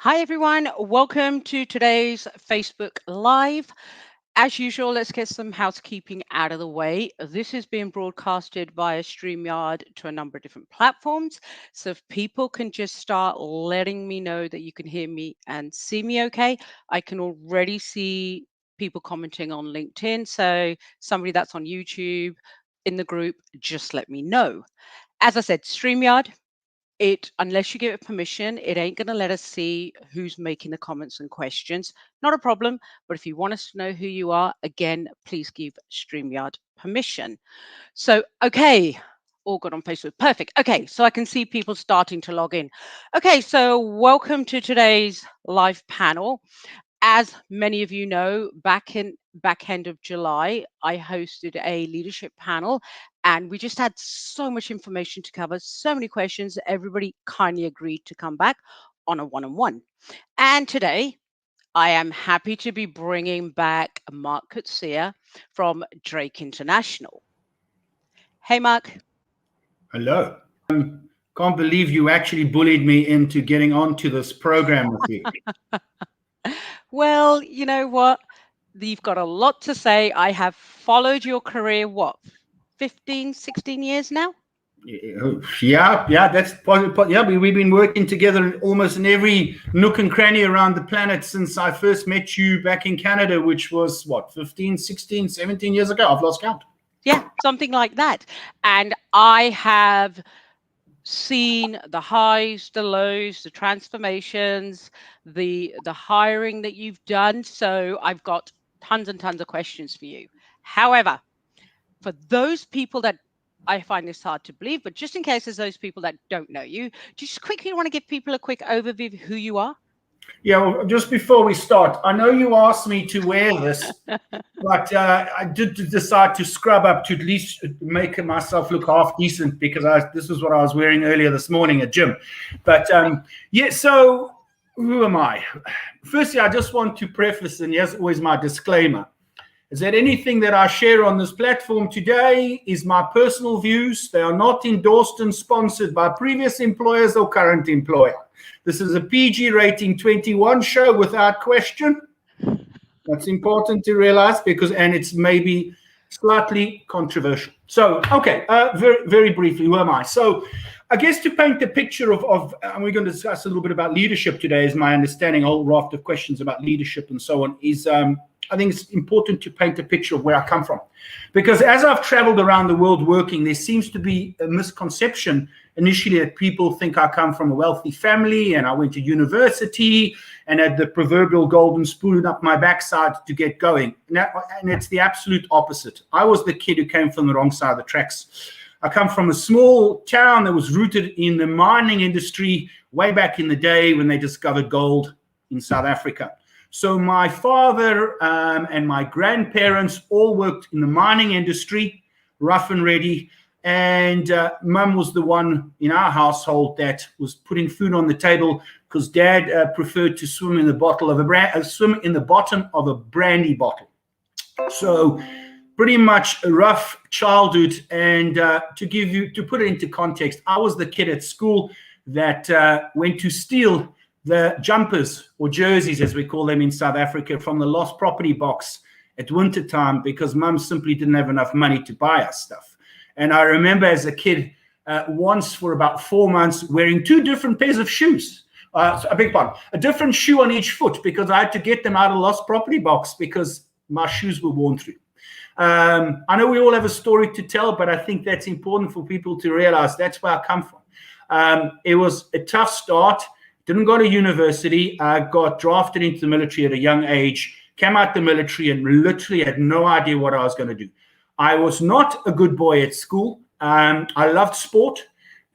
Hi, everyone. Welcome to today's Facebook Live. As usual, let's get some housekeeping out of the way. This is being broadcasted via StreamYard to a number of different platforms. So if people can just start letting me know that you can hear me and see me okay, I can already see people commenting on LinkedIn. So somebody that's on YouTube in the group, just let me know. As I said, StreamYard, it unless you give it permission, it ain't going to let us see who's making the comments and questions. Not a problem, but if you want us to know who you are, again, please give StreamYard permission. So, okay, all good on Facebook. Perfect. Okay, so I can see people starting to log in. Okay, so welcome to today's live panel. As many of you know, back end of July, I hosted a leadership panel, and we just had so much information to cover, so many questions. Everybody kindly agreed to come back on a one-on-one. And today, I am happy to be bringing back Mark Coetzee from Drake International. Hey, Mark. Hello. Can't believe you actually bullied me into getting onto this program with you. Well, you know what? You've got a lot to say. I have followed your career, what, 15, 16 years now? Yeah, that's positive. Yeah, we've been working together almost in every nook and cranny around the planet since I first met you back in Canada, which was what, 15, 16, 17 years ago? I've lost count. Yeah, something like that. And I have seen the highs, the lows, the transformations, the hiring that you've done. So I've got tons and tons of questions for you. However, for those people that I find this hard to believe, but just in case there's those people that don't know you, just quickly want to give people a quick overview of who you are? Yeah, well, just before we start, I know you asked me to wear this, but I did decide to scrub up to at least make myself look half decent because this was what I was wearing earlier this morning at gym. But yeah, so who am I? Firstly, I just want to preface, and here's always my disclaimer, is that anything that I share on this platform today is my personal views. They are not endorsed and sponsored by previous employers or current employer. This is a PG rating 21 show without question. That's important to realize and it's maybe slightly controversial. So, okay, very, very briefly, who am I? So, I guess to paint the picture of and we're going to discuss a little bit about leadership today, is my understanding, a whole raft of questions about leadership and so on, is I think it's important to paint a picture of where I come from. Because as I've traveled around the world working, there seems to be a misconception initially that people think I come from a wealthy family and I went to university and had the proverbial golden spoon up my backside to get going. And it's the absolute opposite. I was the kid who came from the wrong side of the tracks. I come from a small town that was rooted in the mining industry way back in the day when they discovered gold in South Africa. So my father and my grandparents all worked in the mining industry, rough and ready. And mum was the one in our household that was putting food on the table because dad preferred to swim in the bottom of a brandy bottle. So pretty much a rough childhood. And to put it into context, I was the kid at school that went to steal the jumpers or jerseys, as we call them in South Africa, from the lost property box at wintertime because mum simply didn't have enough money to buy us stuff. And I remember as a kid, once for about 4 months, wearing 2 different pairs of shoes. A different shoe on each foot because I had to get them out of the lost property box because my shoes were worn through. I know we all have a story to tell, but I think that's important for people to realize that's where I come from. It was a tough start. Didn't go to university. I got drafted into the military at a young age, came out the military and literally had no idea what I was going to do. I was not a good boy at school. I loved sport.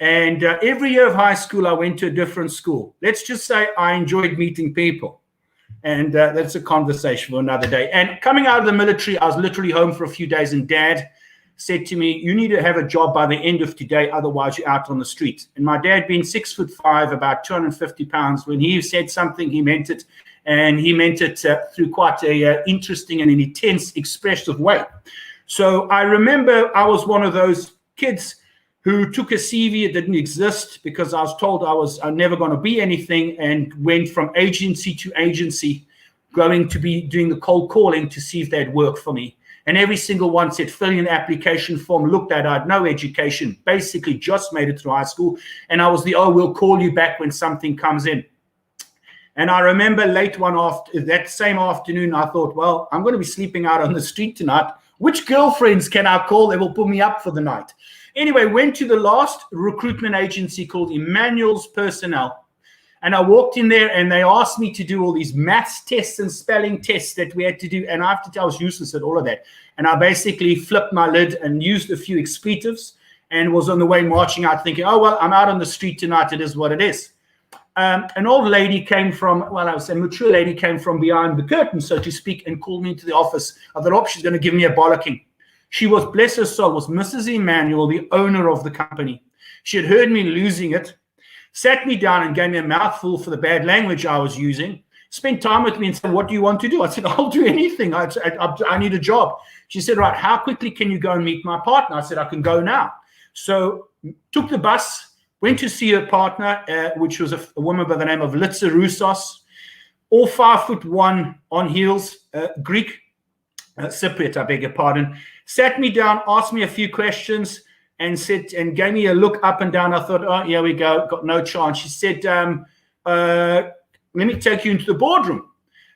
And every year of high school, I went to a different school. Let's just say I enjoyed meeting people. And that's a conversation for another day. And coming out of the military, I was literally home for a few days, and dad said to me, you need to have a job by the end of today, otherwise you're out on the street. And my dad, being 6'5", about 250 pounds, when he said something, he meant it. And he meant it through quite a interesting and an intense, expressive way. So I remember I was one of those kids who took a CV, it didn't exist because I was told I'm never going to be anything, and went from agency to agency, going to be doing the cold calling to see if they'd work for me. And every single one said, fill in an application form, looked at, I had no education, basically just made it through high school. And I was we'll call you back when something comes in. And I remember late that same afternoon, I thought, well, I'm going to be sleeping out on the street tonight. Which girlfriends can I call that will put me up for the night? Anyway, went to the last recruitment agency called Emmanuel's Personnel. And I walked in there and they asked me to do all these maths tests and spelling tests that we had to do. And I have to tell I was useless at all of that. And I basically flipped my lid and used a few expletives and was on the way marching out thinking, oh, well, I'm out on the street tonight. It is what it is. An old lady came from, I was a mature lady, came from behind the curtain, so to speak, and called me into the office. I thought, she's going to give me a bollocking. She was, bless her soul, was Mrs. Emmanuel, the owner of the company. She had heard me losing it, sat me down and gave me a mouthful for the bad language I was using, spent time with me and said, what do you want to do? I said, I'll do anything. I need a job. She said, right, how quickly can you go and meet my partner? I said, I can go now. So took the bus, went to see her partner, which was a woman by the name of Litsa Roussos, all 5'1" on heels, Greek, Cypriot, I beg your pardon. Sat me down, asked me a few questions, and gave me a look up and down. I thought, oh, here we go, got no chance. She said, let me take you into the boardroom.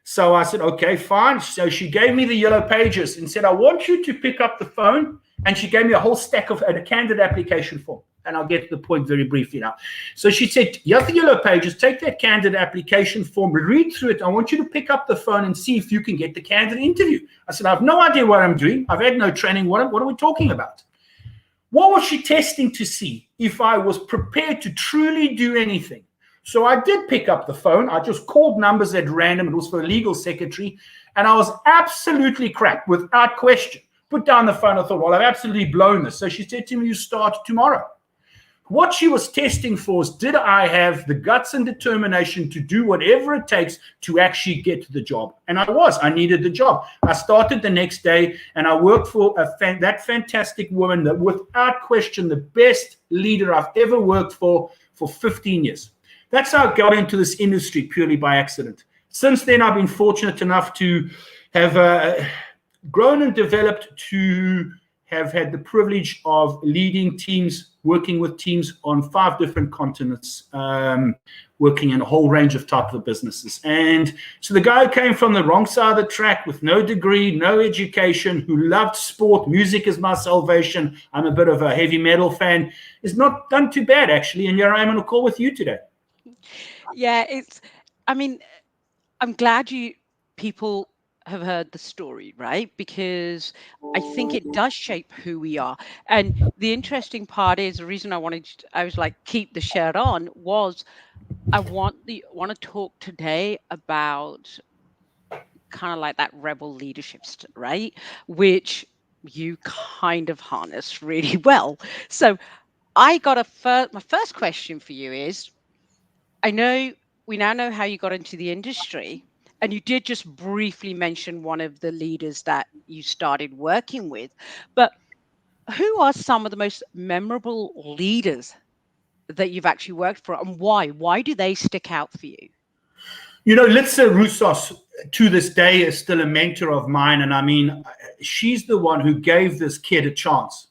So I said, okay, fine. So she gave me the yellow pages and said, I want you to pick up the phone. And she gave me a whole stack of a candidate application form. And I'll get to the point very briefly now. So she said, you have the yellow pages, take that candidate application form, read through it. I want you to pick up the phone and see if you can get the candidate interview. I said, I have no idea what I'm doing. I've had no training. What are we talking about? What was she testing to see if I was prepared to truly do anything? So I did pick up the phone. I just called numbers at random. It was for a legal secretary. And I was absolutely cracked without question. Put down the phone. I thought, well, I've absolutely blown this. So she said to me, you start tomorrow. What she was testing for is, did I have the guts and determination to do whatever it takes to actually get to the job? And I needed the job. I started the next day and I worked for that fantastic woman, that without question, the best leader I've ever worked for 15 years. That's how I got into this industry, purely by accident. Since then, I've been fortunate enough to have grown and developed to have had the privilege of leading teams, working with teams on 5 different continents, working in a whole range of types of businesses. And so the guy who came from the wrong side of the track with no degree, no education, who loved sport, music is my salvation, I'm a bit of a heavy metal fan, is not done too bad, actually. And here I am on a call with you today. Yeah, I'm glad people have heard the story, right? Because I think it does shape who we are. And the interesting part is, the reason I was like, keep the shirt on, was I want to talk today about kind of like that rebel leadership, right? Which you kind of harness really well. So I got my first question for you is, we now know how you got into the industry. And you did just briefly mention one of the leaders that you started working with. But who are some of the most memorable leaders that you've actually worked for, and why? Why do they stick out for you? Litsa Roussos, to this day, is still a mentor of mine. And she's the one who gave this kid a chance.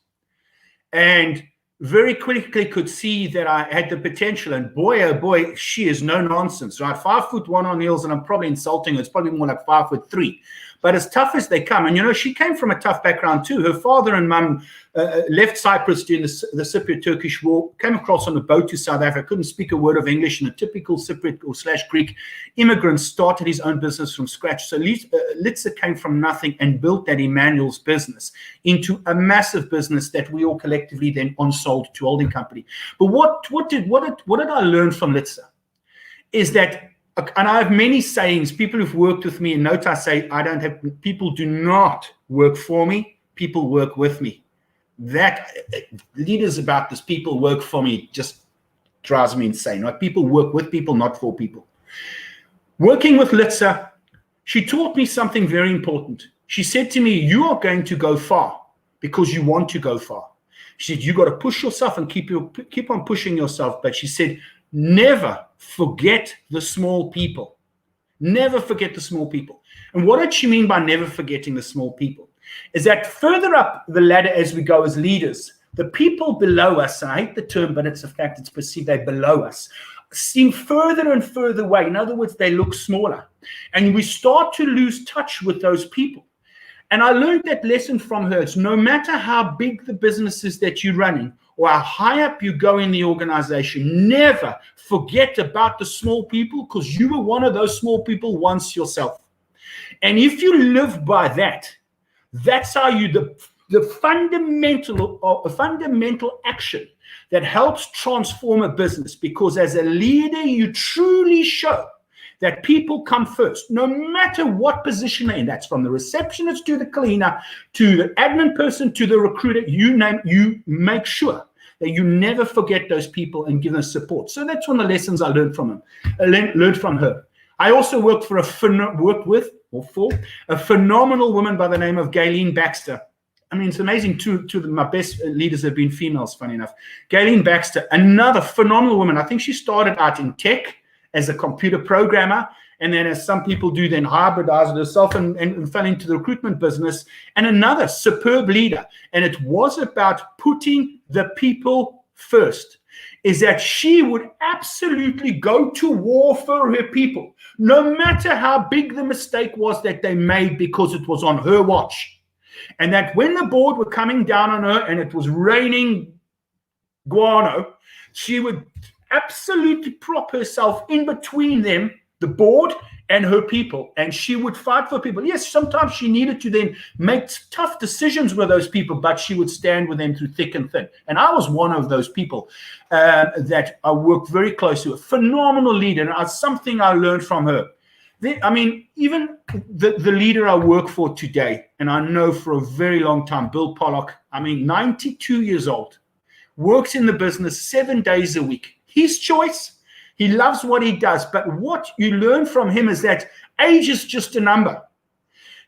And very quickly could see that I had the potential, and boy, oh boy, she is no nonsense, right? 5'1" on heels, and I'm probably insulting her. It's probably more like 5'3", but as tough as they come. And she came from a tough background too. Her father and mum left Cyprus during the Cypriot-Turkish War, came across on a boat to South Africa, couldn't speak a word of English, and a typical Cypriot or / Greek immigrant started his own business from scratch. So Litsa came from nothing and built that Emmanuel's business into a massive business that we all collectively then on-sold to holding company. But what did I learn from Litsa is that, and I have many sayings, people who've worked with me, and note I say, people do not work for me, people work with me. That leaders about this, people work for me, just drives me insane. Right? People work with people, not for people. Working with Litsa, she taught me something very important. She said to me, you are going to go far because you want to go far. She said, you got to push yourself and keep on pushing yourself. But she said, never forget the small people. Never forget the small people. And what did she mean by never forgetting the small people? Is that further up the ladder as we go as leaders, the people below us, I hate the term, but it's a fact, it's perceived they're below us, seem further and further away. In other words, they look smaller. And we start to lose touch with those people. And I learned that lesson from her. It's no matter how big the business is that you're running or how high up you go in the organization, never forget about the small people, because you were one of those small people once yourself. And if you live by that, that's how you, the fundamental action that helps transform a business, because as a leader, you truly show that people come first, no matter what position they're in. That's from the receptionist to the cleaner, to the admin person, to the recruiter. You make sure that you never forget those people and give them support. So that's one of the lessons I learned from her. I also worked for a phenomenal woman by the name of Gayleen Baxter. I mean, it's amazing. Two of my best leaders have been females, funny enough. Gayleen Baxter, another phenomenal woman. I think she started out in tech as a computer programmer, and then, as some people do, then hybridized herself and fell into the recruitment business. And another superb leader. And it was about putting the people first. Is that she would absolutely go to war for her people, no matter how big the mistake was that they made, because it was on her watch. And that when the board were coming down on her and it was raining guano, she would absolutely prop herself in between them, the board, and her people. And she would fight for people. Yes, sometimes she needed to then make tough decisions with those people, but she would stand with them through thick and thin. And I was one of those people that I worked very closely with. Phenomenal leader. And something I learned from her. Even the leader I work for today, and I know for a very long time, Bill Pollock, 92 years old, works in the business 7 days a week. His choice. He loves what he does. But what you learn from him is that age is just a number.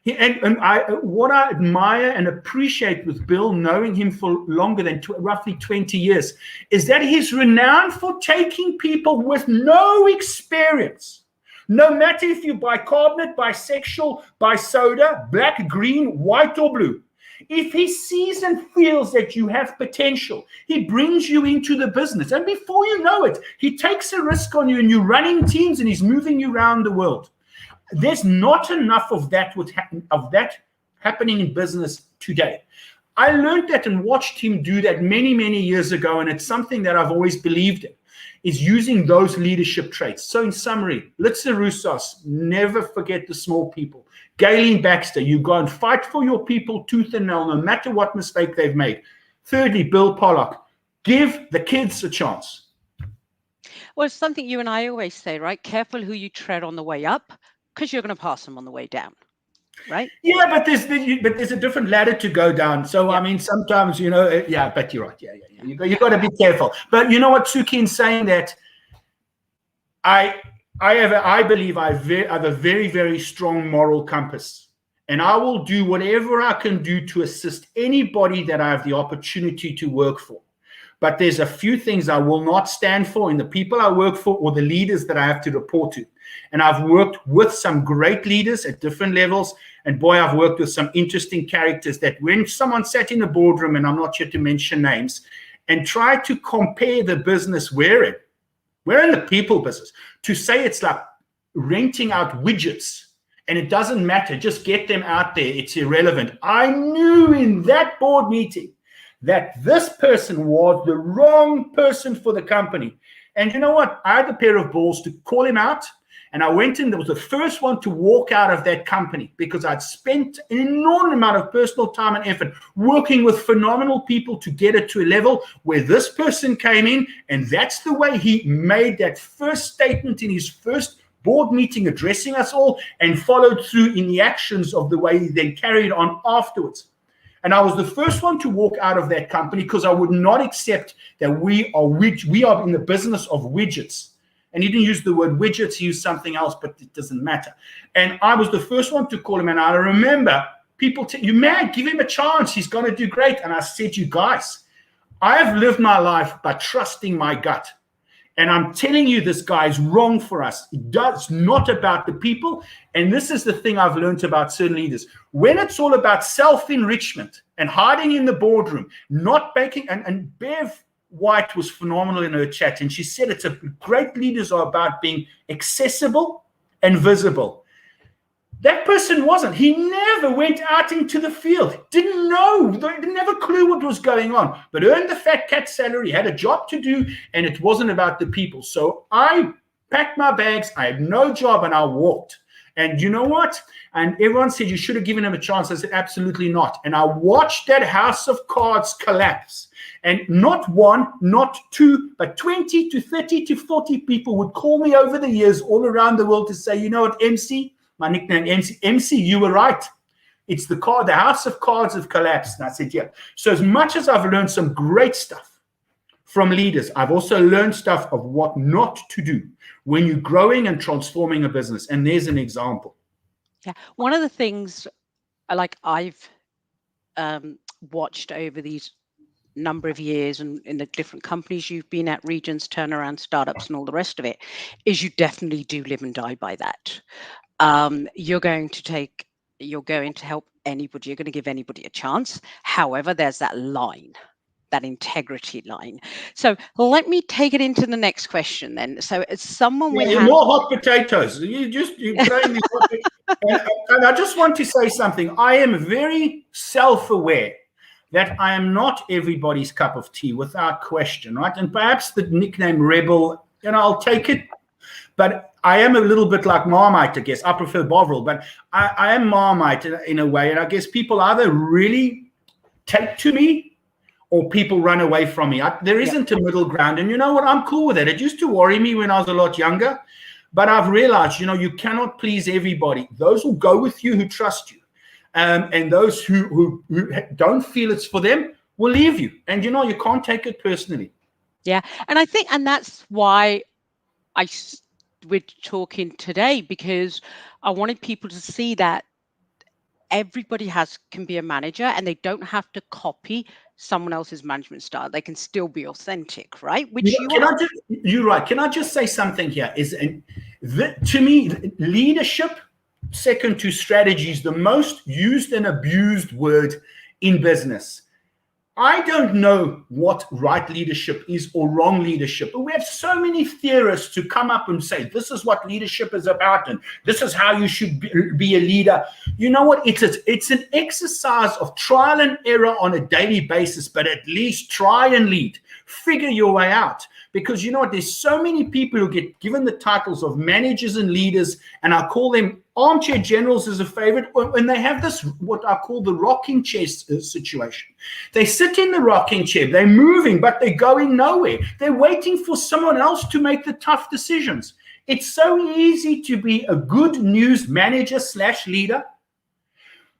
What I admire and appreciate with Bill, knowing him for longer than roughly 20 years, is that he's renowned for taking people with no experience. No matter if you're bicarbonate, bisexual, bisoda, black, green, white, or blue. If he sees and feels that you have potential, he brings you into the business. And before you know it, he takes a risk on you and you're running teams and he's moving you around the world. There's not enough of that happening in business today. I learned that and watched him do that many, many years ago. And it's something that I've always believed in, is using those leadership traits. So in summary, Litsa Roussos, never forget the small people. Gayleen Baxter, you go and fight for your people tooth and nail, no matter what mistake they've made. Thirdly, Bill Pollock, give the kids a chance. Well, it's something you and I always say, right? Careful who you tread on the way up, because you're going to pass them on the way down, right? Yeah, but there's a different ladder to go down. So, yeah. Sometimes, but you're right. Yeah. You got to be careful. But you know what, Suki, in saying that, I believe I have a very, very strong moral compass, and I will do whatever I can do to assist anybody that I have the opportunity to work for. But there's a few things I will not stand for in the people I work for or the leaders that I have to report to. And I've worked with some great leaders at different levels. And boy, I've worked with some interesting characters that when someone sat in the boardroom, and I'm not here to mention names, and tried to compare the business we're in the people business, to say it's like renting out widgets and it doesn't matter, just get them out there, it's irrelevant. I knew in that board meeting that this person was the wrong person for the company. And you know what? I had a pair of balls to call him out. And I went in, there was the first one to walk out of that company, because I'd spent an enormous amount of personal time and effort working with phenomenal people to get it to a level where this person came in, and that's the way he made that first statement in his first board meeting, addressing us all, and followed through in the actions of the way he then carried on afterwards. And I was the first one to walk out of that company, because I would not accept that we are in the business of widgets. And he didn't use the word widgets, he used something else, but it doesn't matter. And I was the first one to call him. And I remember people you mad, give him a chance, he's going to do great. And I said, you guys, I have lived my life by trusting my gut. And I'm telling you, this guy is wrong for us. It's not about the people. And this is the thing I've learned about certain leaders. When it's all about self-enrichment and hiding in the boardroom, not baking, and Bev White was phenomenal in her chat. And she said great leaders are about being accessible and visible. That person wasn't. He never went out into the field. Didn't know. Didn't have a clue what was going on. But earned the fat cat salary, had a job to do, and it wasn't about the people. So I packed my bags. I had no job, and I walked. And you know what? And everyone said, you should have given him a chance. I said, absolutely not. And I watched that house of cards collapse. And not one, not two, but 20 to 30 to 40 people would call me over the years all around the world to say, you know what, MC? My nickname, MC, you were right. It's the house of cards have collapsed. And I said, yeah. So as much as I've learned some great stuff from leaders, I've also learned stuff of what not to do when you're growing and transforming a business. And there's an example. Yeah. One of the things I've watched over these number of years and in the different companies you've been at, regions, turnaround, startups, and all the rest of it, is you definitely do live and die by that. You're going to help anybody, you're going to give anybody a chance. However, there's that line, that integrity line. So let me take it into the next question then. So as someone with more hot potatoes, you're throwing these hot potatoes. And I just want to say something. I am very self-aware that I am not everybody's cup of tea without question, right? And perhaps the nickname Rebel, I'll take it. But I am a little bit like Marmite, I guess. I prefer Bovril, but I am Marmite in a way. And I guess people either really take to me or people run away from me. There isn't a middle ground. And you know what? I'm cool with it. It used to worry me when I was a lot younger. But I've realized, you cannot please everybody. Those will go with you who trust you. And those who don't feel it's for them will leave you. And, you can't take it personally. Yeah. And I think, and that's why we're talking today, because I wanted people to see that everybody can be a manager and they don't have to copy someone else's management style. They can still be authentic, right? You're right. Can I just say something here? To me, leadership, second to strategy, is the most used and abused word in business. I don't know what right leadership is or wrong leadership, but we have so many theorists to come up and say, this is what leadership is about, and this is how you should be a leader. You know what? It's an exercise of trial and error on a daily basis, but at least try and lead. Figure your way out. Because you know what? There's so many people who get given the titles of managers and leaders, and I call them armchair generals as a favorite, when they have this, what I call the rocking chair situation. They sit in the rocking chair, they're moving, but they're going nowhere. They're waiting for someone else to make the tough decisions. It's so easy to be a good news manager / leader.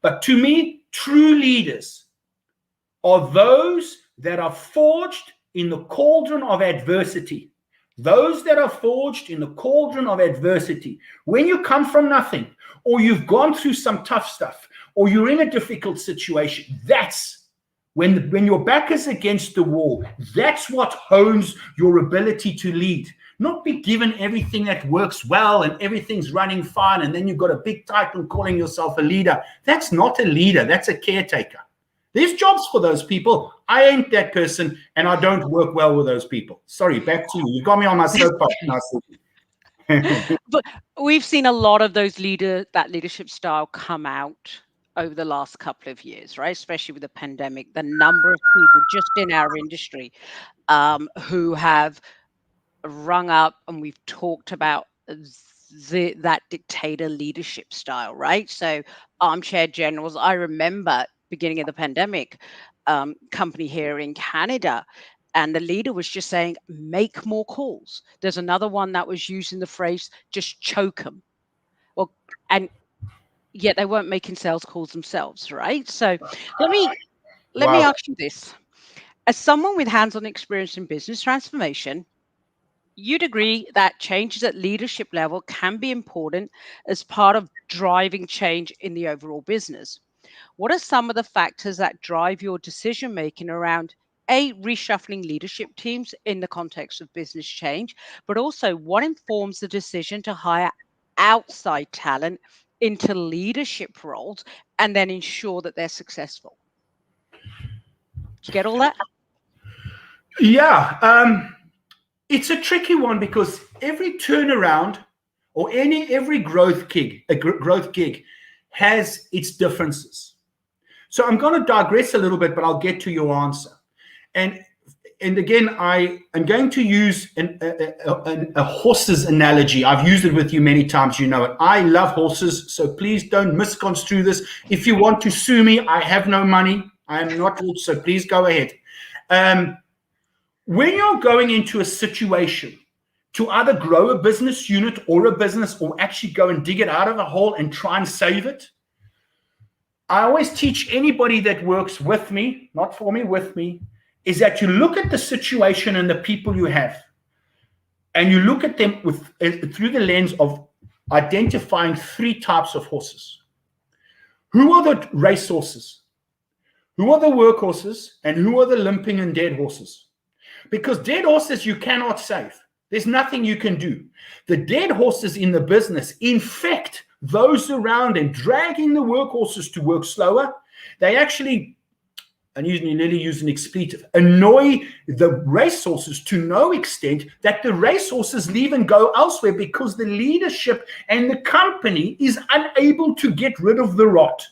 But to me, true leaders are those that are forged in the cauldron of adversity. Those that are forged in the cauldron of adversity. When you come from nothing, or you've gone through some tough stuff, or you're in a difficult situation, that's when your back is against the wall. That's what hones your ability to lead. Not be given everything that works well and everything's running fine, and then you've got a big title calling yourself a leader. That's not a leader. That's a caretaker. There's jobs for those people. I ain't that person, and I don't work well with those people. Sorry, back to you. You got me on my soapbox. But we've seen a lot of that leadership style come out over the last couple of years, right? Especially with the pandemic, the number of people just in our industry who have rung up, and we've talked about that dictator leadership style, right? So armchair generals. I remember beginning of the pandemic, company here in Canada, and the leader was just saying, make more calls. There's another one that was using the phrase, just choke them. Well, and yet they weren't making sales calls themselves, right? So let me ask you this. As someone with hands-on experience in business transformation, you'd agree that changes at leadership level can be important as part of driving change in the overall business. What are some of the factors that drive your decision making around reshuffling leadership teams in the context of business change, but also what informs the decision to hire outside talent into leadership roles and then ensure that they're successful. Do you get all that? Yeah, it's a tricky one because every turnaround or every growth gig has its differences. So I'm going to digress a little bit, but I'll get to your answer. And again, I am going to use a horse's analogy. I've used it with you many times. You know it. I love horses, so please don't misconstrue this. If you want to sue me, I have no money. I am not rich, so please go ahead. When you're going into a situation to either grow a business unit or a business or actually go and dig it out of a hole and try and save it, I always teach anybody that works with me, not for me, with me, is that you look at the situation and the people you have, and you look at them through the lens of identifying 3 types of horses. Who are the race horses? Who are the workhorses? And who are the limping and dead horses? Because dead horses you cannot save. There's nothing you can do. The dead horses in the business infect those around and dragging the workhorses to work slower. They actually, and nearly use an expletive, annoy the racehorses to no extent that the racehorses leave and go elsewhere because the leadership and the company is unable to get rid of the rot.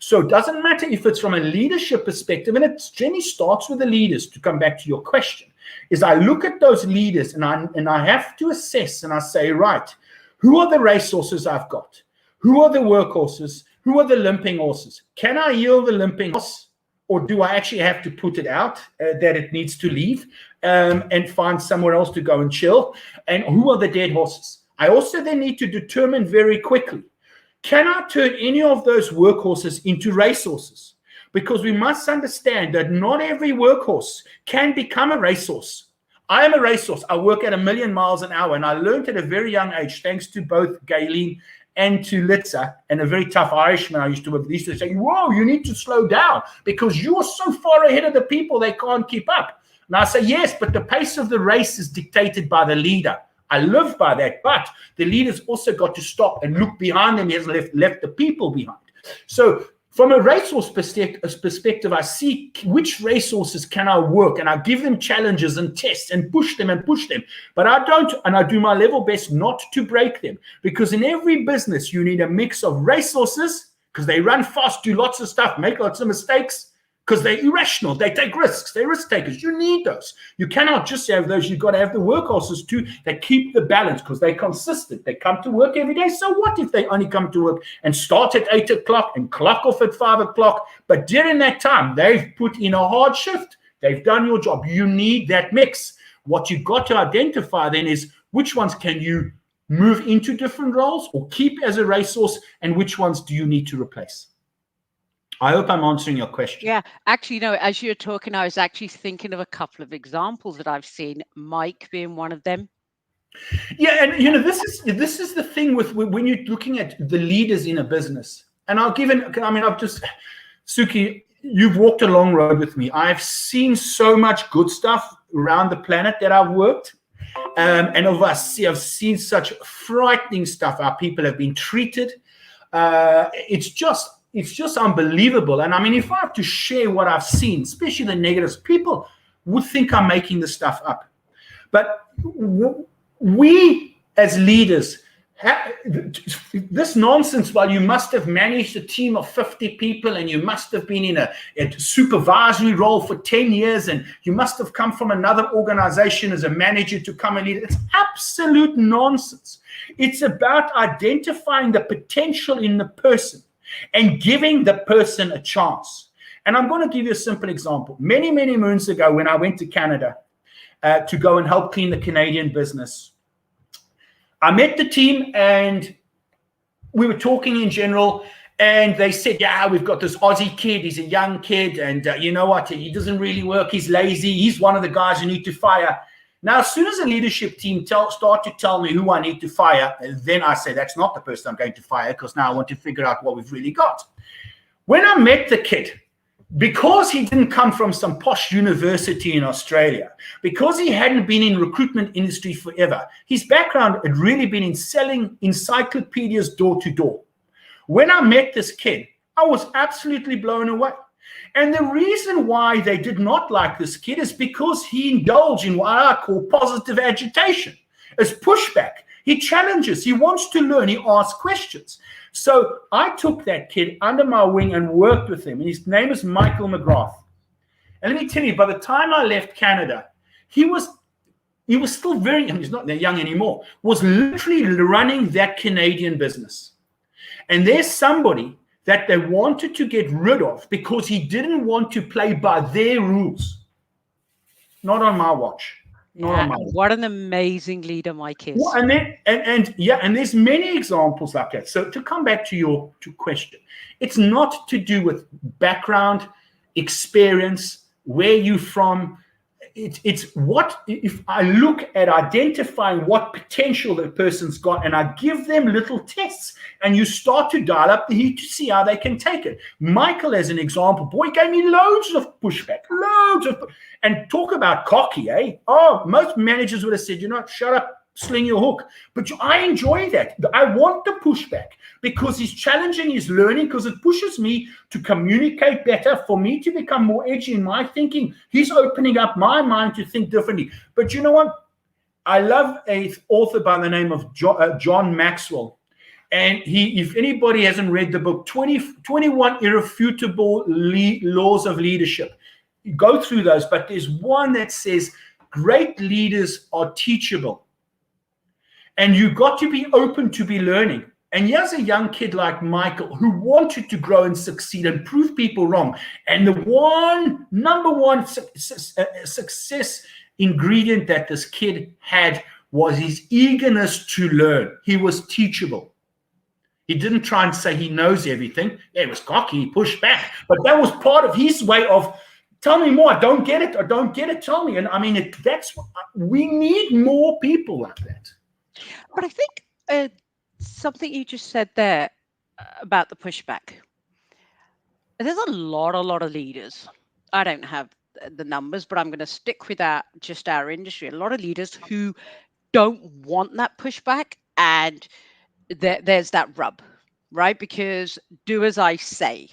So it doesn't matter if it's from a leadership perspective, and it generally starts with the leaders, to come back to your question, is I look at those leaders and I have to assess and I say, right, who are the racehorses I've got? Who are the workhorses? Who are the limping horses? Can I yield the limping horse, or do I actually have to put it out that it needs to leave and find somewhere else to go and chill? And who are the dead horses? I also then need to determine very quickly, can I turn any of those workhorses into racehorses? Because we must understand that not every workhorse can become a racehorse. I am a racehorse. I work at 1,000,000 miles an hour, and I learned at a very young age, thanks to both Galen and to Litza, and a very tough Irishman I used to work with. They used to say, whoa, you need to slow down because you're so far ahead of the people, they can't keep up. And I say, yes, but the pace of the race is dictated by the leader. I live by that, but the leader's also got to stop and look behind them. He hasn't left the people behind. So from a racehorse perspective, I see which racehorses can I work, and I give them challenges and tests and push them. But I don't, and I do my level best not to break them, because in every business, you need a mix of racehorses, because they run fast, do lots of stuff, make lots of mistakes, because they're irrational, they take risks, they're risk takers. You need those. You cannot just have those. You've got to have the workhorses too that keep the balance, because they're consistent. They come to work every day. So what if they only come to work and start at 8 o'clock and clock off at 5 o'clock? But during that time, they've put in a hard shift. They've done your job. You need that mix. What you've got to identify then is which ones can you move into different roles or keep as a racehorse, and which ones do you need to replace? I hope I'm answering your question. Yeah, actually, as you're talking, I was actually thinking of a couple of examples that I've seen, Mike being one of them. Yeah, and this is the thing with when you're looking at the leaders in a business. And Suki, you've walked a long road with me. I've seen so much good stuff around the planet that I've worked. And I've seen such frightening stuff. How people have been treated. It's just unbelievable. And I mean, if I have to share what I've seen, especially the negatives, people would think I'm making this stuff up. But we as leaders, this nonsense, while you must have managed a team of 50 people and you must have been in a supervisory role for 10 years and you must have come from another organization as a manager to come and lead, it's absolute nonsense. It's about identifying the potential in the person and giving the person a chance. And I'm going to give you a simple example. Many, many moons ago, when I went to Canada to go and help clean the Canadian business, I met the team and we were talking in general, and they said, yeah, we've got this Aussie kid. He's a young kid, and you know what? He doesn't really work. He's lazy. He's one of the guys you need to fire. Now, as soon as the leadership team start to tell me who I need to fire, then I say, that's not the person I'm going to fire, because now I want to figure out what we've really got. When I met the kid, because he didn't come from some posh university in Australia, because he hadn't been in recruitment industry forever, his background had really been in selling encyclopedias door to door. When I met this kid, I was absolutely blown away. And the reason why they did not like this kid is because he indulged in what I call positive agitation. It's pushback. He challenges. He wants to learn. He asks questions. So I took that kid under my wing and worked with him. And his name is Michael McGrath. And let me tell you, by the time I left Canada, he was still very, and he's not that young anymore, was literally running that Canadian business. And there's somebody that they wanted to get rid of because he didn't want to play by their rules. Not on my watch. Not on my watch. What an amazing leader Mike is. Well, and there's many examples like that. So to come back to your question, it's not to do with background, experience, where you're from. It's what, if I look at identifying what potential that person's got and I give them little tests and you start to dial up the heat to see how they can take it. Michael, as an example, boy, gave me loads of pushback, and talk about cocky, eh? Oh, most managers would have said, shut up, sling your hook. But I enjoy that. I want the pushback because he's challenging, he's learning, because it pushes me to communicate better, for me to become more edgy in my thinking. He's opening up my mind to think differently. But you know what? I love an author by the name of John Maxwell. And if anybody hasn't read the book, 21 Irrefutable Laws of Leadership, you go through those. But there's one that says great leaders are teachable. And you've got to be open to be learning. And here's a young kid like Michael who wanted to grow and succeed and prove people wrong. And the number one success ingredient that this kid had was his eagerness to learn. He was teachable. He didn't try and say he knows everything. Yeah, he was cocky, he pushed back. But that was part of his way of, tell me more, I don't get it, tell me. And I mean, we need more people like that. But I think something you just said there about the pushback. There's a lot of leaders. I don't have the numbers, but I'm going to stick with just our industry. A lot of leaders who don't want that pushback, and there's that rub, right? Because do as I say.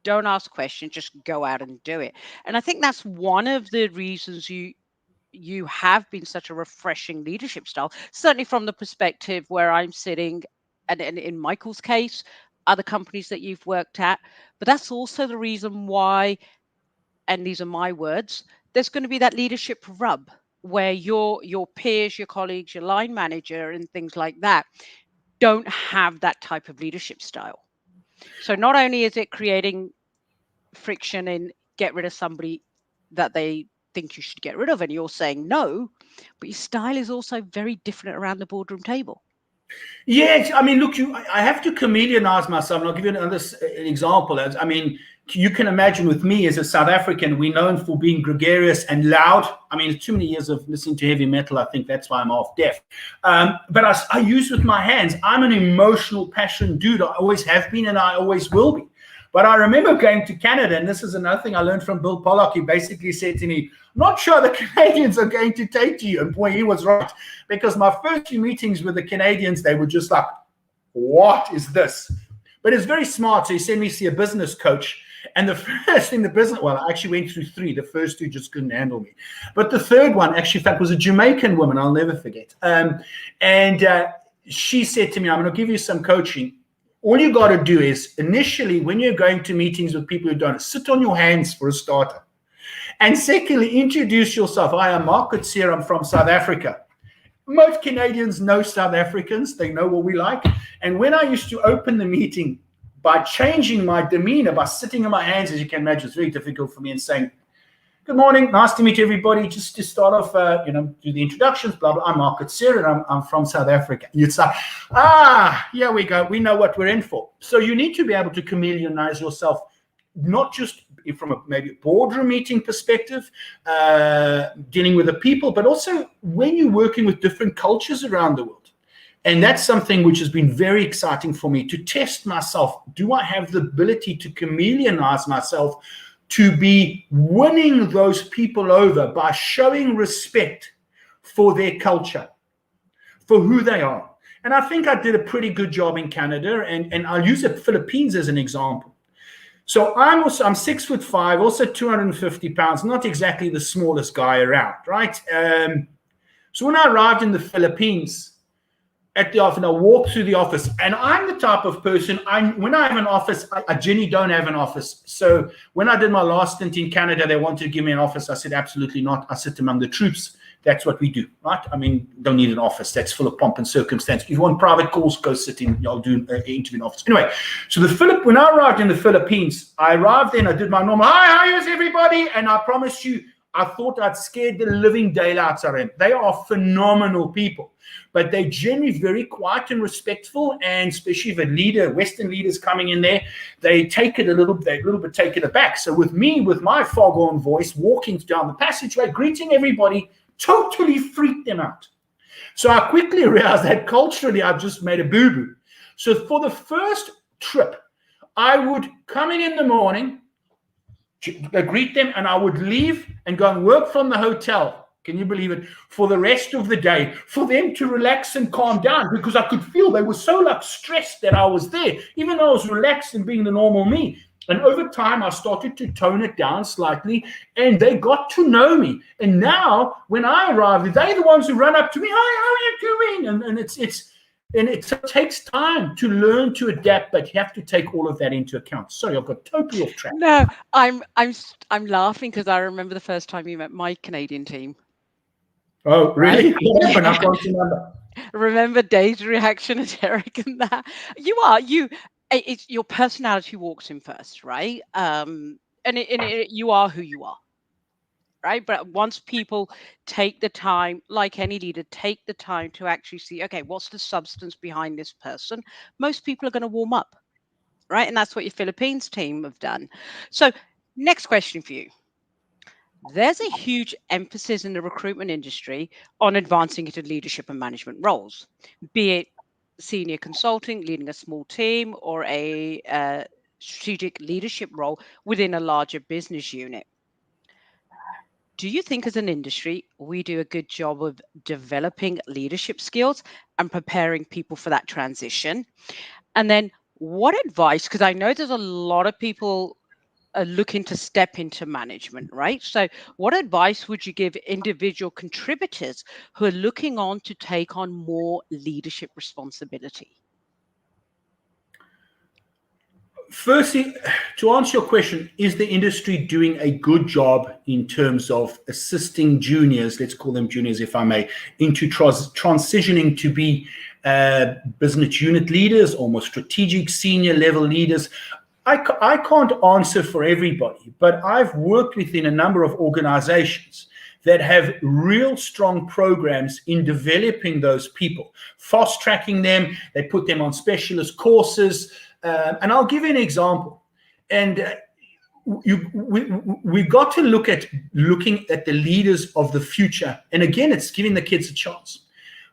Don't ask questions, just go out and do it. And I think that's one of the reasons you have been such a refreshing leadership style, certainly from the perspective where I'm sitting, and in Michael's case, other companies that you've worked at. But that's also the reason why, and these are my words, there's going to be that leadership rub where your peers, your colleagues, your line manager and things like that don't have that type of leadership style. So not only is it creating friction and get rid of somebody that they think you should get rid of, and you're saying no, but your style is also very different around the boardroom table. Yes, I mean, look, I have to chameleonize myself, and I'll give you another example. I mean, you can imagine with me as a South African, we're known for being gregarious and loud. I mean, too many years of listening to heavy metal, I think that's why I'm half deaf. But I use with my hands. I'm an emotional, passionate dude. I always have been, and I always will be. But I remember going to Canada, and this is another thing I learned from Bill Pollock. He basically said to me, not sure the Canadians are going to take to you. And boy, he was right. Because my first few meetings with the Canadians, they were just like, what is this? But it's very smart. So he sent me to see a business coach. And the first thing, I actually went through three. The first two just couldn't handle me. But the third one, actually, in fact, was a Jamaican woman. I'll never forget. And she said to me, I'm going to give you some coaching. All you got to do is, initially, when you're going to meetings with people who don't, sit on your hands for a starter. And secondly, introduce yourself. I am Mark Coetzee. I'm from South Africa. Most Canadians know South Africans. They know what we like. And when I used to open the meeting by changing my demeanor, by sitting on my hands, as you can imagine, it's very difficult for me, and saying, good morning, nice to meet everybody. Just to start off, do the introductions, blah, blah. I'm Mark Coetzee, and I'm from South Africa. You'd say, here we go. We know what we're in for. So you need to be able to chameleonize yourself, not just from maybe a boardroom meeting perspective, dealing with the people, but also when you're working with different cultures around the world. And that's something which has been very exciting for me, to test myself. Do I have the ability to chameleonize myself to be winning those people over by showing respect for their culture, for who they are. And I think I did a pretty good job in Canada, and I'll use the Philippines as an example. So I'm 6'5", also 250 pounds, not exactly the smallest guy around, right? So when I arrived in the Philippines, at the office, and I walk through the office, and I'm the type of person, when I have an office, I genuinely don't have an office. So when I did my last stint in Canada, they wanted to give me an office. I said, absolutely not. I sit among the troops. That's what we do, right? I mean, don't need an office. That's full of pomp and circumstance. If you want private calls, go sit in. I'll do an interview in office. Anyway, so when I arrived in the Philippines, I arrived there and I did my normal, hi, how is everybody? And I promise you, I thought I'd scared the living daylights out of them. They are phenomenal people, but they're generally very quiet and respectful. And especially if a leader, Western leaders coming in there, they take it a little bit taken aback. So with me, with my foghorn voice, walking down the passageway, greeting everybody, totally freaked them out. So I quickly realized that culturally I've just made a boo-boo. So for the first trip, I would come in the morning, greet them, and I would leave and go and work from the hotel. Can you believe it? For the rest of the day, for them to relax and calm down, because I could feel they were so stressed that I was there, even though I was relaxed and being the normal me. And over time, I started to tone it down slightly, and they got to know me. And now, when I arrive, they're the ones who run up to me. Hi, how are you doing? And it takes time to learn to adapt, but you have to take all of that into account. Sorry, I've got totally off track. No, I'm laughing because I remember the first time you met my Canadian team. Oh, really? Right? What happened? I can't remember. Remember Dave's reaction at Eric and that? It's your personality walks in first, right? You are who you are, right? But once people take the time, like any leader, take the time to actually see, okay, what's the substance behind this person? Most people are going to warm up, right? And that's what your Philippines team have done. So, next question for you. There's a huge emphasis in the recruitment industry on advancing into leadership and management roles, be it senior consulting, leading a small team, or a strategic leadership role within a larger business unit. Do you think, as an industry, we do a good job of developing leadership skills and preparing people for that transition? And then, what advice? Because I know there's a lot of people looking to step into management, right? So what advice would you give individual contributors who are looking on to take on more leadership responsibility? Firstly, to answer your question, is the industry doing a good job in terms of assisting juniors, let's call them juniors if I may, into transitioning to be business unit leaders, almost strategic senior level leaders? I can't answer for everybody, but I've worked within a number of organizations that have real strong programs in developing those people, fast tracking them. They put them on specialist courses. And I'll give you an example. And we've got to looking at the leaders of the future. And again, it's giving the kids a chance.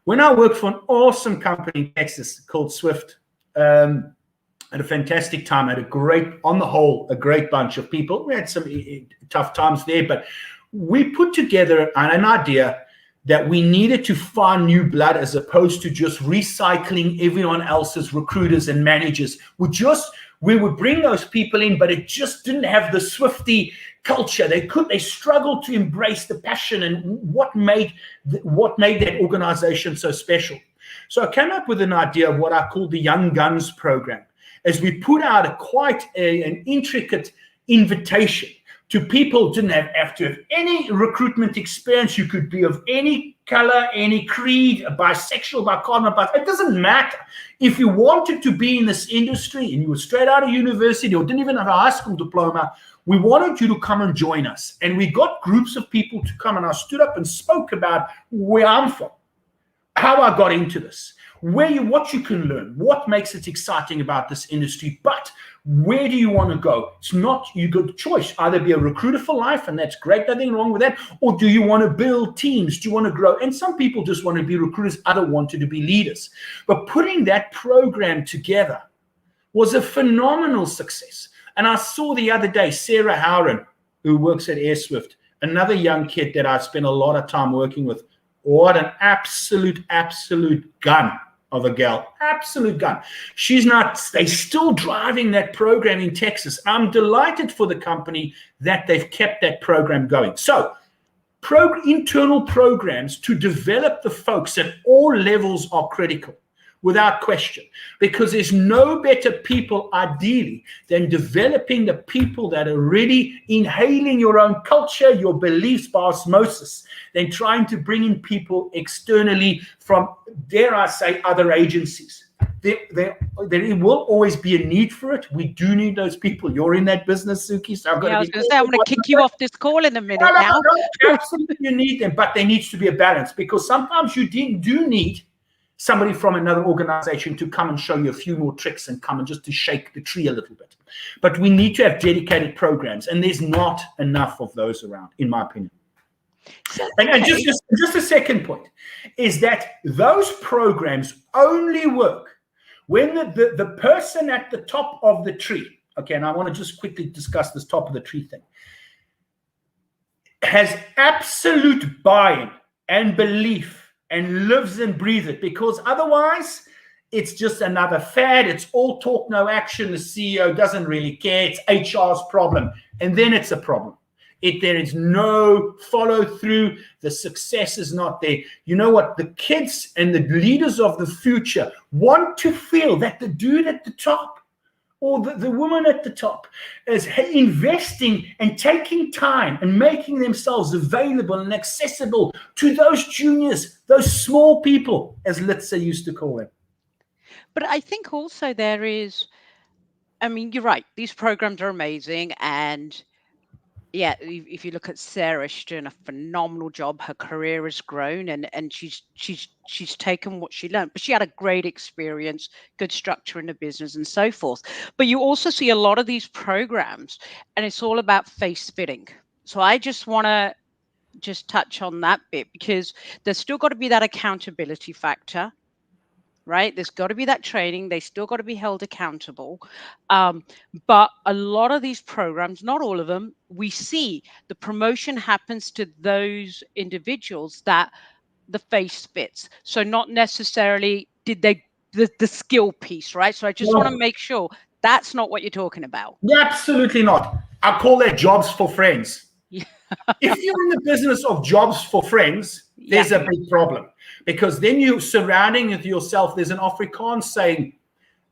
When I worked for an awesome company in Texas called Swift, had a fantastic time. I had on the whole, a great bunch of people. We had some tough times there, but we put together an idea that we needed to find new blood as opposed to just recycling everyone else's recruiters and managers. We would bring those people in, but it just didn't have the Swifty culture. They struggled to embrace the passion and what made that organization so special. So I came up with an idea of what I call the Young Guns program, as we put out an intricate invitation to people who didn't have to have any recruitment experience. You could be of any color, any creed, bisexual, bicarbonate, but it doesn't matter. If you wanted to be in this industry and you were straight out of university or didn't even have a high school diploma, we wanted you to come and join us. And we got groups of people to come, and I stood up and spoke about where I'm from, how I got into this, what you can learn, what makes it exciting about this industry, but where do you want to go? It's not, you got a choice, either be a recruiter for life, and that's great, nothing wrong with that, or do you want to build teams? Do you want to grow? And some people just want to be recruiters, others wanted to be leaders. But putting that program together was a phenomenal success. And I saw the other day, Sarah Howren, who works at AirSwift, another young kid that I spent a lot of time working with. What an absolute gun of a gal. Absolute gun. They're still driving that program in Texas. I'm delighted for the company that they've kept that program going. So, internal programs to develop the folks at all levels are critical, without question, because there's no better people, ideally, than developing the people that are really inhaling your own culture, your beliefs by osmosis, than trying to bring in people externally from, dare I say, other agencies. There will always be a need for it. We do need those people. You're in that business, Suki. So I've got Yeah, I to was be going to say, I'm going to kick you off this call in a minute now. No, absolutely, you need them, but there needs to be a balance, because sometimes you do need somebody from another organization to come and show you a few more tricks and come and just to shake the tree a little bit. But we need to have dedicated programs, and there's not enough of those around, in my opinion. And just a second point is that those programs only work when the person at the top of the tree, okay, and I want to just quickly discuss this top of the tree thing, has absolute buy-in and belief and lives and breathes it, because otherwise it's just another fad. It's all talk, no action. The CEO doesn't really care. It's HR's problem. And then it's a problem. There is no follow through. The success is not there. You know what? The kids and the leaders of the future want to feel that the dude at the top or the woman at the top is investing and taking time and making themselves available and accessible to those juniors, those small people, as Litsa used to call them. But I think also there is, I mean, you're right. These programs are amazing. And yeah, if you look at Sarah, she's doing a phenomenal job. Her career has grown, and she's taken what she learned. But she had a great experience, good structure in the business, and so forth. But you also see a lot of these programs, and it's all about face fitting. So I just want to just touch on that bit, because there's still got to be that accountability factor. Right, there's got to be that training. They still got to be held accountable, but a lot of these programs, not all of them, we see the promotion happens to those individuals that the face fits. So not necessarily did they the skill piece, right? So I just want to make sure that's not what you're talking about. Absolutely not. I call that jobs for friends. If you're in the business of jobs for friends, there's a big problem, because then you're surrounding yourself. There's an Afrikaans saying,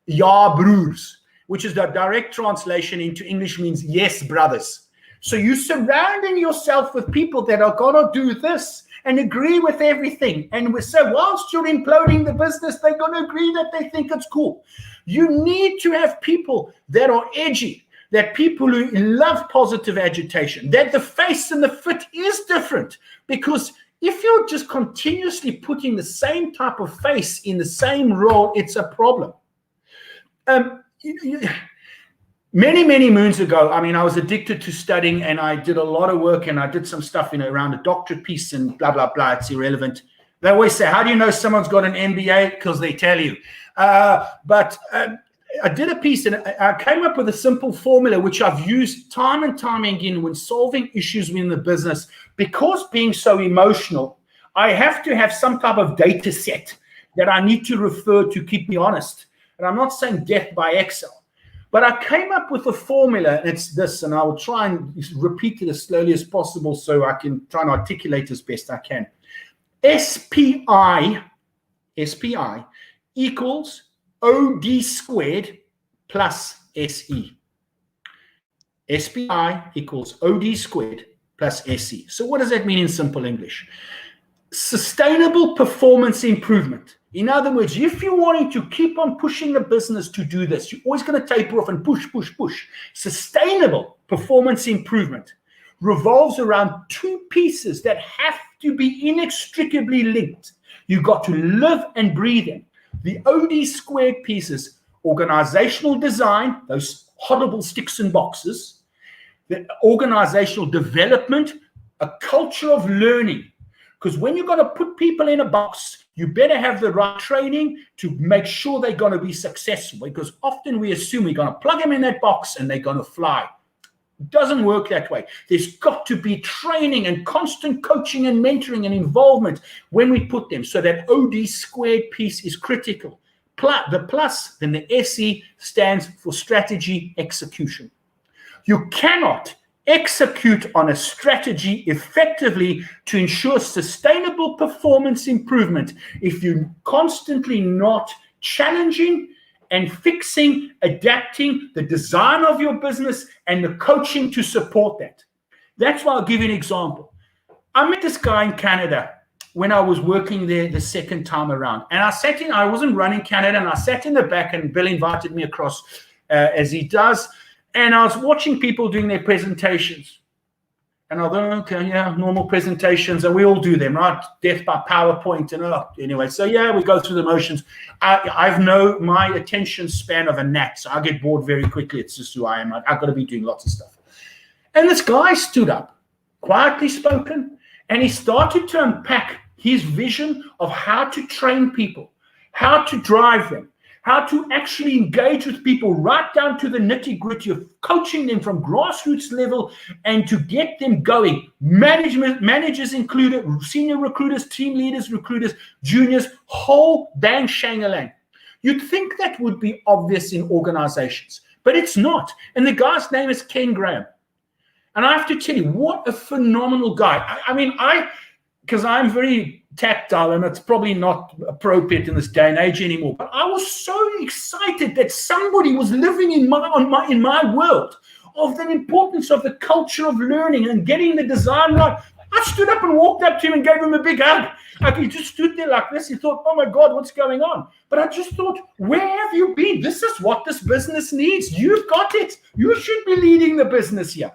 "Ja broers," which is the direct translation into English means "yes brothers." So you're surrounding yourself with people that are going to do this and agree with everything. And so whilst you're imploding the business, they're going to agree that they think it's cool. You need to have people that are edgy, that people who love positive agitation, that the face and the fit is different. Because if you're just continuously putting the same type of face in the same role, it's a problem. Many moons ago, I mean, I was addicted to studying, and I did a lot of work, and I did some stuff around a doctorate piece and blah, blah, blah. It's irrelevant. They always say, how do you know someone's got an MBA? Because they tell you. But I did a piece, and I came up with a simple formula, which I've used time and time again when solving issues within the business. Because being so emotional, I have to have some type of data set that I need to refer to keep me honest. And I'm not saying death by Excel, but I came up with a formula, and it's this, and I will try and repeat it as slowly as possible so I can try and articulate as best I can. SPI equals OD squared plus SE. SPI equals OD squared plus SE. So what does that mean in simple English? Sustainable performance improvement. In other words, if you're wanting to keep on pushing the business to do this, you're always going to taper off and push. Sustainable performance improvement revolves around two pieces that have to be inextricably linked. You've got to live and breathe in. The OD squared pieces, organizational design, those horrible sticks and boxes, the organizational development, a culture of learning. Because when you're going to put people in a box, you better have the right training to make sure they're going to be successful. Because often we assume we're going to plug them in that box and they're going to fly. It doesn't work that way. There's got to be training and constant coaching and mentoring and involvement when we put them. So that OD squared piece is critical. The plus, then the SE stands for strategy execution. You cannot execute on a strategy effectively to ensure sustainable performance improvement if you're constantly not challenging and fixing, adapting the design of your business and the coaching to support that. That's why I'll give you an example. I met this guy in Canada when I was working there the second time around. And I wasn't running Canada, and I sat in the back, and Bill invited me across as he does. And I was watching people doing their presentations. And I thought, okay, yeah, normal presentations, and we all do them, right? Death by PowerPoint, and anyway. So yeah, we go through the motions. I've my attention span of a gnat, so I get bored very quickly. It's just who I am. I've got to be doing lots of stuff. And this guy stood up, quietly spoken, and he started to unpack his vision of how to train people, how to drive them, how to actually engage with people right down to the nitty-gritty of coaching them from grassroots level and to get them going. Managers included, senior recruiters, team leaders, recruiters, juniors, whole bang shang-a-lang. You'd think that would be obvious in organizations, but it's not. And the guy's name is Ken Graham. And I have to tell you, what a phenomenal guy. Because I'm very tactile, and it's probably not appropriate in this day and age anymore, but I was so excited that somebody was living in my world of the importance of the culture of learning and getting the design right. I stood up and walked up to him and gave him a big hug. Like, he just stood there like this. He thought, oh my God, what's going on? But I just thought, where have you been? This is what this business needs. You've got it. You should be leading the business here.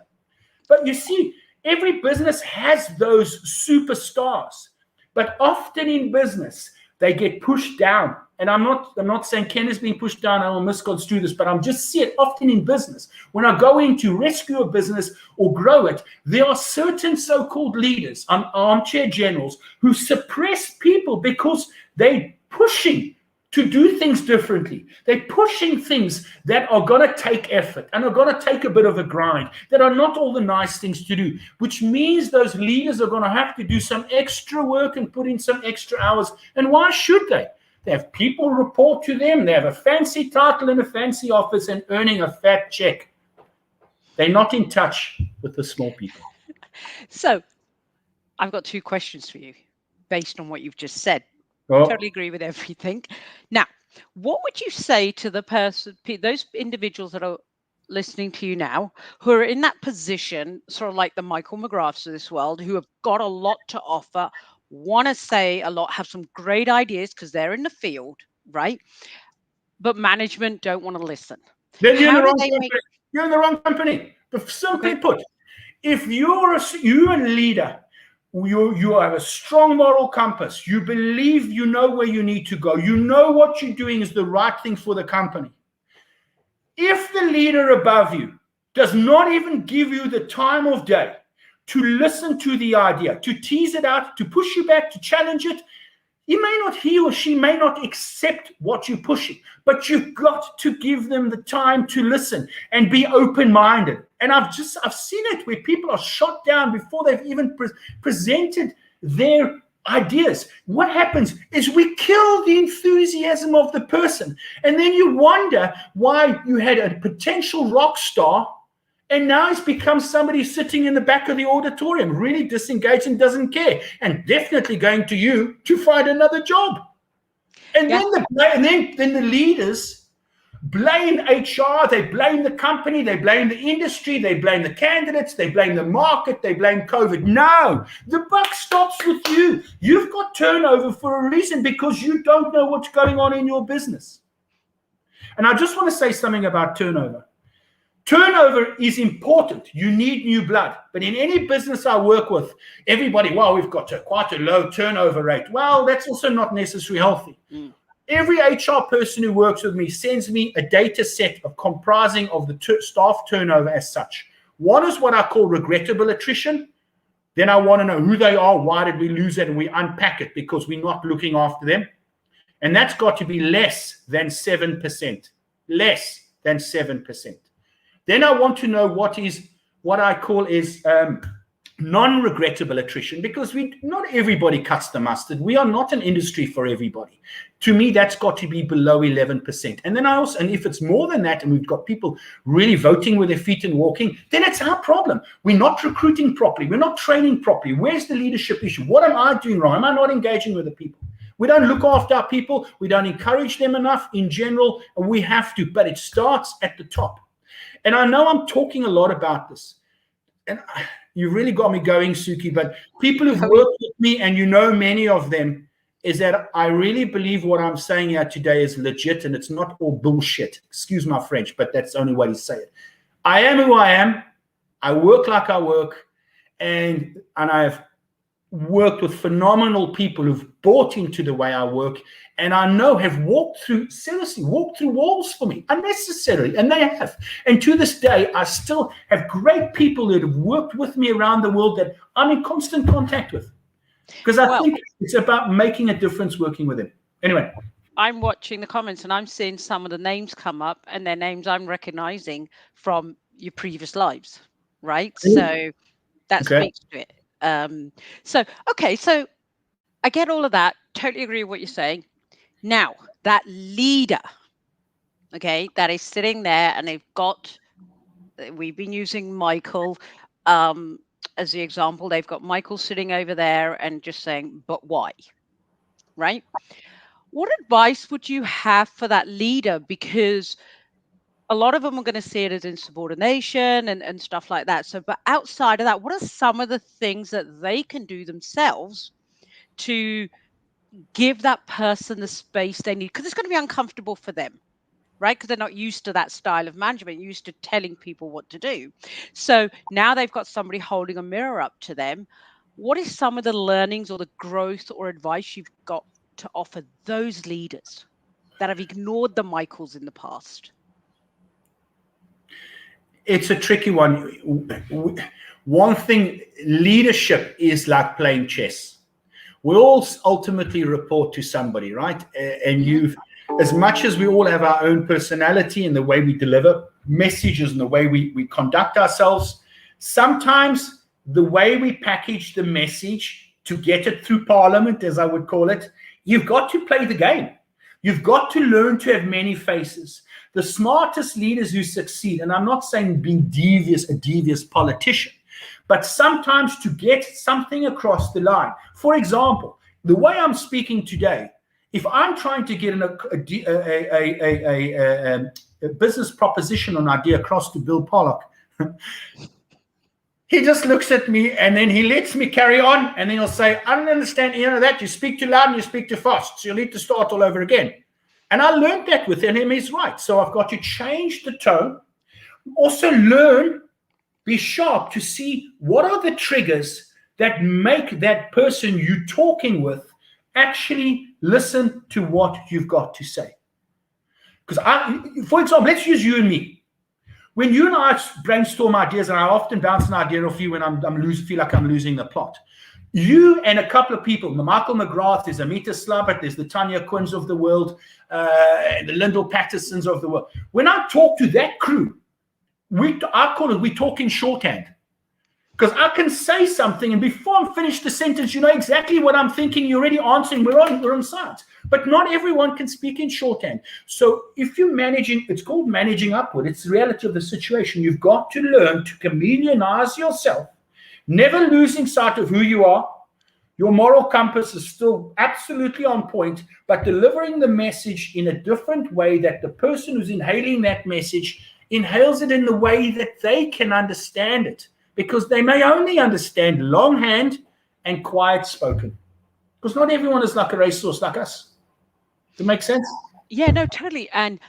But you see, every business has those superstars. But often in business, they get pushed down. And I'm not saying Ken is being pushed down. I will misconstrue this, but I'm just seeing it often in business. When I go in to rescue a business or grow it, there are certain so-called leaders, armchair generals, who suppress people because they're pushing to do things differently. They're pushing things that are going to take effort and are going to take a bit of a grind, that are not all the nice things to do, which means those leaders are going to have to do some extra work and put in some extra hours. And why should they? They have people report to them. They have a fancy title in a fancy office and earning a fat check. They're not in touch with the small people. So I've got two questions for you based on what you've just said. Oh. Totally agree with everything. Now, what would you say to those individuals that are listening to you now, who are in that position, sort of like the Michael McGraths of this world, who have got a lot to offer, want to say a lot, have some great ideas because they're in the field, right? But management don't want to listen. Then you're in the wrong company. You're in the wrong company. Simply put, if you're a leader, you have a strong moral compass. You believe you know where you need to go. You know what you're doing is the right thing for the company. If the leader above you does not even give you the time of day to listen to the idea, to tease it out, to push you back, to challenge it, he or she may not accept what you're pushing, but you've got to give them the time to listen and be open-minded. And I've seen it where people are shot down before they've even presented their ideas. What happens is we kill the enthusiasm of the person. And then you wonder why you had a potential rock star and now he's become somebody sitting in the back of the auditorium, really disengaged and doesn't care, and definitely going to you to find another job. And then the leaders blame HR, they blame the company, they blame the industry, they blame the candidates, they blame the market, they blame COVID. No, the buck stops with you. You've got turnover for a reason, because you don't know what's going on in your business. And I just want to say something about turnover. Turnover is important. You need new blood. But in any business I work with, everybody, we've got quite a low turnover rate. Well, that's also not necessarily healthy. Every HR person who works with me sends me a data set comprising of the staff turnover as such. One is what I call regrettable attrition. Then I want to know who they are, why did we lose it, and we unpack it because we're not looking after them. And that's got to be less than 7%. Less than 7%. Then I want to know what is what I call is non-regrettable attrition, because not everybody cuts the mustard. We are not an industry for everybody. To me, that's got to be below 11%. And then and if it's more than that, and we've got people really voting with their feet and walking, then it's our problem. We're not recruiting properly. We're not training properly. Where's the leadership issue? What am I doing wrong? Am I not engaging with the people? We don't look after our people. We don't encourage them enough in general, and we have to, but it starts at the top. And I know I'm talking a lot about this, and you really got me going, Suki, but people who've worked with me, and you know many of them, is that I really believe what I'm saying here today is legit, and it's not all bullshit. Excuse my French, but that's the only way to say it. I am who I am. I work like I work, and I've worked with phenomenal people who've bought into the way I work, and I know have walked through walls for me unnecessarily, and they have. And to this day, I still have great people that have worked with me around the world that I'm in constant contact with, because I think it's about making a difference working with them. Anyway, I'm watching the comments and I'm seeing some of the names come up, and they're names I'm recognizing from your previous lives, right? So that speaks to it. So I get all of that. Totally agree with what you're saying. Now, that leader, okay, that is sitting there, and we've been using Michael as the example. They've got Michael sitting over there and just saying, but why? Right? What advice would you have for that leader? Because a lot of them are going to see it as insubordination and stuff like that. So, but outside of that, what are some of the things that they can do themselves to give that person the space they need? Because it's going to be uncomfortable for them, right? Because they're not used to that style of management, used to telling people what to do. So now they've got somebody holding a mirror up to them. What is some of the learnings or the growth or advice you've got to offer those leaders that have ignored the Michaels in the past? It's a tricky one. One thing, leadership is like playing chess. We all ultimately report to somebody, right? And as much as we all have our own personality and the way we deliver messages and the way we conduct ourselves, sometimes the way we package the message to get it through Parliament, as I would call it, you've got to play the game. You've got to learn to have many faces. The smartest leaders who succeed, and I'm not saying being a devious politician, but sometimes to get something across the line. For example, the way I'm speaking today, if I'm trying to get a business proposition or an idea across to Bill Pollock, he just looks at me and then he lets me carry on, and then he'll say, I don't understand that. You speak too loud and you speak too fast, so you'll need to start all over again. And I learned that with him. He's right. So I've got to change the tone. Also be sharp to see what are the triggers that make that person you're talking with actually listen to what you've got to say. Because for example, let's use you and me. When you and I brainstorm ideas, and I often bounce an idea off you when feel like I'm losing the plot. You and a couple of people, the Michael McGrath, there's Amita Slabbert, there's the Tanya Quinns of the world, the Lyndall Pattersons of the world. When I talk to that crew, I call it, we talk in shorthand. Because I can say something, and before I'm finished the sentence, you know exactly what I'm thinking. You're already answering. We're on site. But not everyone can speak in shorthand. So if you're managing, it's called managing upward. It's the reality of the situation. You've got to learn to chameleonize yourself, never losing sight of who you are. Your moral compass is still absolutely on point, but delivering the message in a different way that the person who's inhaling that message inhales it in the way that they can understand it. Because they may only understand longhand and quiet spoken. Because not everyone is like a racehorse like us. Does it make sense? Yeah, no, totally. And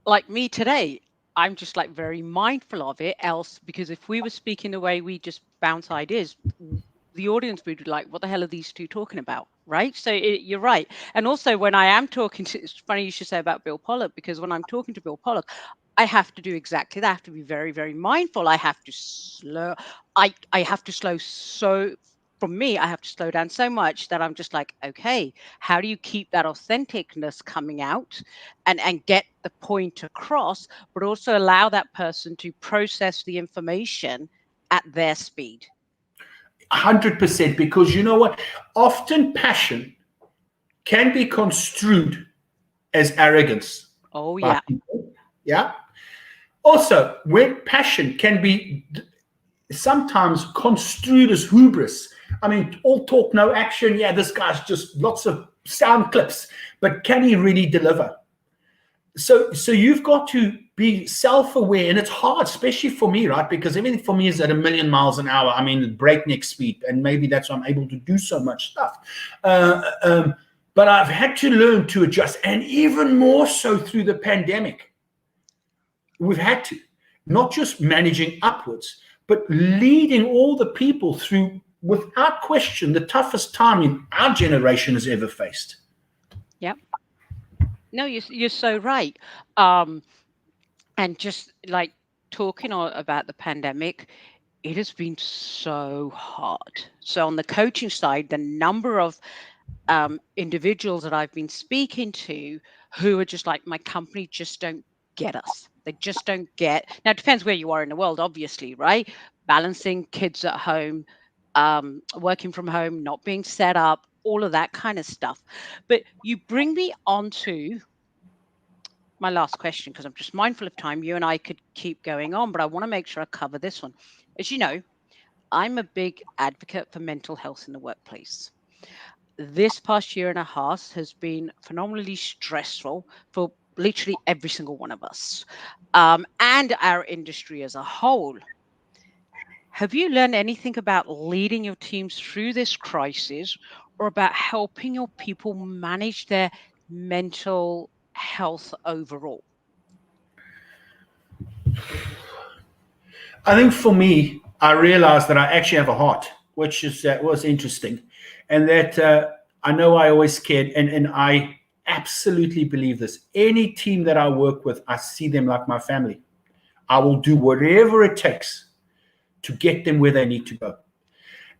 like me today, I'm just like very mindful of it. Else, because if we were speaking the way we just bounce ideas, the audience would be like, what the hell are these two talking about? Right. So you're right. And also when I am talking to, it's funny you should say about Bill Pollock, because when I'm talking to Bill Pollock, I have to do exactly that. I have to be very, very mindful. I have to slow. I have to slow. So for me, I have to slow down so much that I'm just like, okay, how do you keep that authenticness coming out and get the point across, but also allow that person to process the information at their speed. 100%, because you know what? Often passion can be construed as arrogance Oh, by yeah. people. Yeah. Also, when passion can be sometimes construed as hubris. I mean, all talk, no action. Yeah, this guy's just lots of sound clips, but can he really deliver? So you've got to be self-aware, and it's hard, especially for me, right? Because everything for me is at 1,000,000 miles an hour. I mean, breakneck speed, and maybe that's why I'm able to do so much stuff. But I've had to learn to adjust, and even more so through the pandemic. We've had to, not just managing upwards, but leading all the people through, without question, the toughest time in our generation has ever faced. Yep. No, you're so right. Um, and just like talking about the pandemic, it has been so hard. So on the coaching side, the number of individuals that I've been speaking to who are just like, my company just don't get us. They just don't get. Now, it depends where you are in the world, obviously, right? Balancing kids at home, working from home, not being set up, all of that kind of stuff. But you bring me on to my last question because I'm just mindful of time. You and I could keep going on, but I want to make sure I cover this one. As you know, I'm a big advocate for mental health in the workplace. This past year and a half has been phenomenally stressful for literally every single one of us, and our industry as a whole. Have you learned anything about leading your teams through this crisis or about helping your people manage their mental health overall? I think for me, I realized that I actually have a heart, which is was interesting, and that I know I always cared, and I absolutely believe this. Any team that I work with, I see them like my family. I will do whatever it takes to get them where they need to go.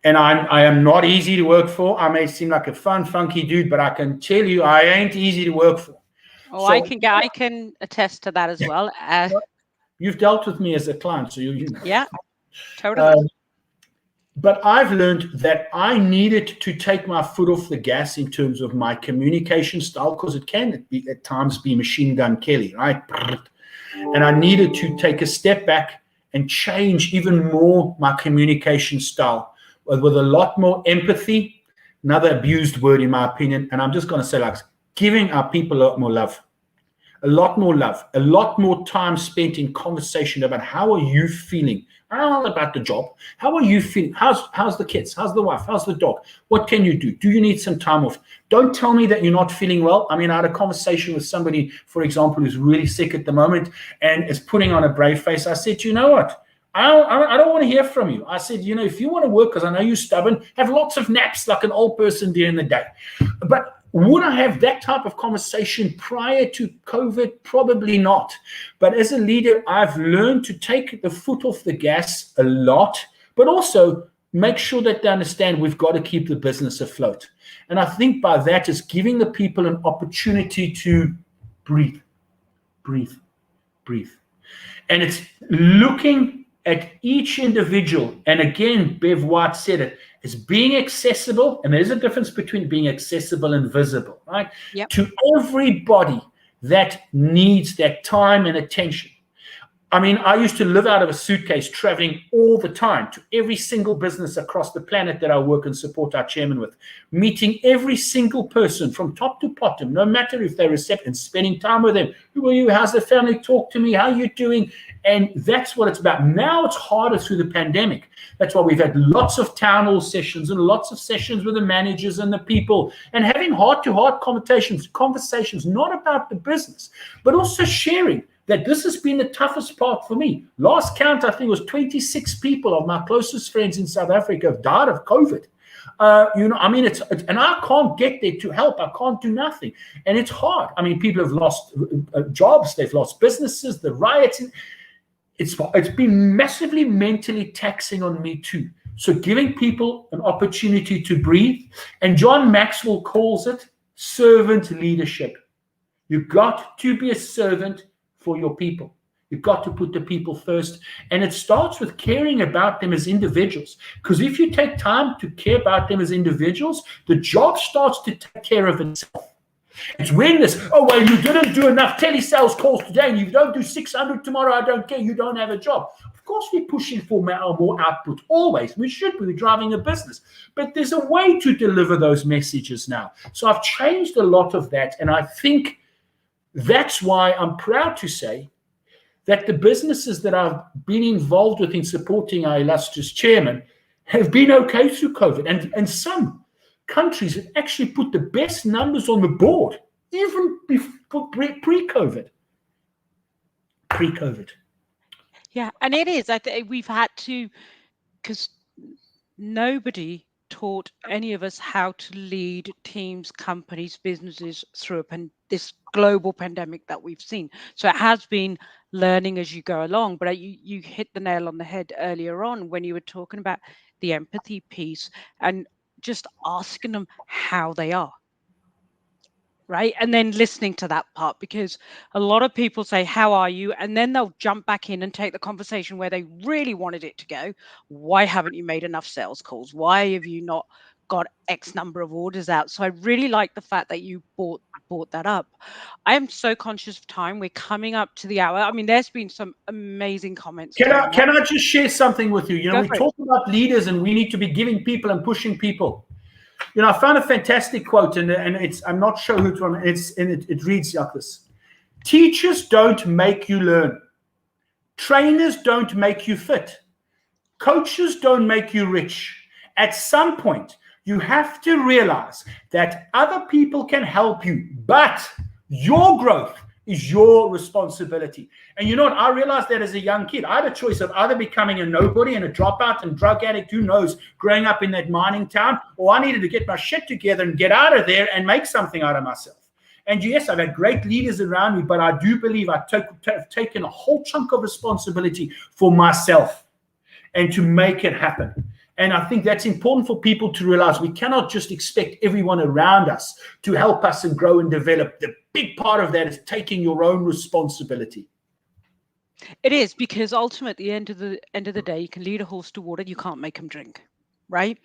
And I am not easy to work for. I may seem like a fun, funky dude, but I can tell you, I ain't easy to work for. Oh, So I can attest to that as well. you've dealt with me as a client, so you know. Yeah, totally. Um, but I've learned that I needed to take my foot off the gas in terms of my communication style, because it can be, at times be machine gun Kelly, right? And I needed to take a step back and change even more my communication style with a lot more empathy, another abused word in my opinion. And I'm just going to say, like, giving our people a lot more love. A lot more love, a lot more time spent in conversation about how are you feeling, not about the job. How are you feeling? How's the kids? How's the wife? How's the dog? What can you do? Do you need some time off? Don't tell me that you're not feeling well. I mean, I had a conversation with somebody, for example, who's really sick at the moment and is putting on a brave face. I said, you know what? I don't want to hear from you. I said, you know, if you want to work, because I know you're stubborn, have lots of naps like an old person during the day. But would I have that type of conversation prior to COVID? Probably not. But as a leader, I've learned to take the foot off the gas a lot, but also make sure that they understand we've got to keep the business afloat. And I think by that is giving the people an opportunity to breathe, breathe, breathe. And it's looking at each individual. And again, Bev White said it, is being accessible, and there's a difference between being accessible and visible, right? Yep. To everybody that needs that time and attention. I mean, I used to live out of a suitcase traveling all the time to every single business across the planet that I work and support our chairman with, meeting every single person from top to bottom, no matter if they're receptive, spending time with them. Who are you? How's the family? Talk to me. How are you doing? And that's what it's about. Now it's harder through the pandemic. That's why we've had lots of town hall sessions and lots of sessions with the managers and the people, and having heart-to-heart conversations, not about the business, but also sharing that this has been the toughest part for me. Last count, I think it was 26 people of my closest friends in South Africa have died of COVID. I mean, it's and I can't get there to help. I can't do nothing. And it's hard. I mean, people have lost jobs. They've lost businesses, the riots. It's been massively mentally taxing on me too. So giving people an opportunity to breathe. And John Maxwell calls it servant leadership. You've got to be a servant for your people. You've got to put the people first. And it starts with caring about them as individuals. Because if you take time to care about them as individuals, the job starts to take care of itself. It's when this, oh, well, you didn't do enough telesales calls today and you don't do 600 tomorrow, I don't care, you don't have a job. Of course, we're pushing for more output, always. We should be driving a business. But there's a way to deliver those messages now. So I've changed a lot of that. And I think that's why I'm proud to say that the businesses that I've been involved with in supporting our illustrious chairman have been okay through COVID. And some countries have actually put the best numbers on the board, even before pre-COVID. Pre-COVID. Yeah, and it is. I think we've had to, because nobody taught any of us how to lead teams, companies, businesses through this global pandemic that we've seen. So it has been learning as you go along. But you hit the nail on the head earlier on when you were talking about the empathy piece and just asking them how they are. Right. And then listening to that part, because a lot of people say, how are you? And then they'll jump back in and take the conversation where they really wanted it to go. Why haven't you made enough sales calls? Why have you not got X number of orders out? So I really like the fact that you brought that up. I am so conscious of time. We're coming up to the hour. I mean, there's been some amazing comments Can today, Mark. I just share something with you? Go We for it. talk about leaders and we need to be giving people and pushing people. I found a fantastic quote, and I'm not sure who it's from. It reads like this: teachers don't make you learn. Trainers don't make you fit. Coaches don't make you rich. At some point, you have to realize that other people can help you, but your growth is your responsibility. And you know what? I realized that as a young kid. I had a choice of either becoming a nobody and a dropout and drug addict, who knows, growing up in that mining town, or I needed to get my shit together and get out of there and make something out of myself. And yes, I've had great leaders around me, but I do believe I've taken a whole chunk of responsibility for myself and to make it happen. And I think that's important for people to realize. We cannot just expect everyone around us to help us and grow and develop. The big part of that is taking your own responsibility. It is, because ultimately, at the end of the day, you can lead a horse to water, you can't make him drink, right?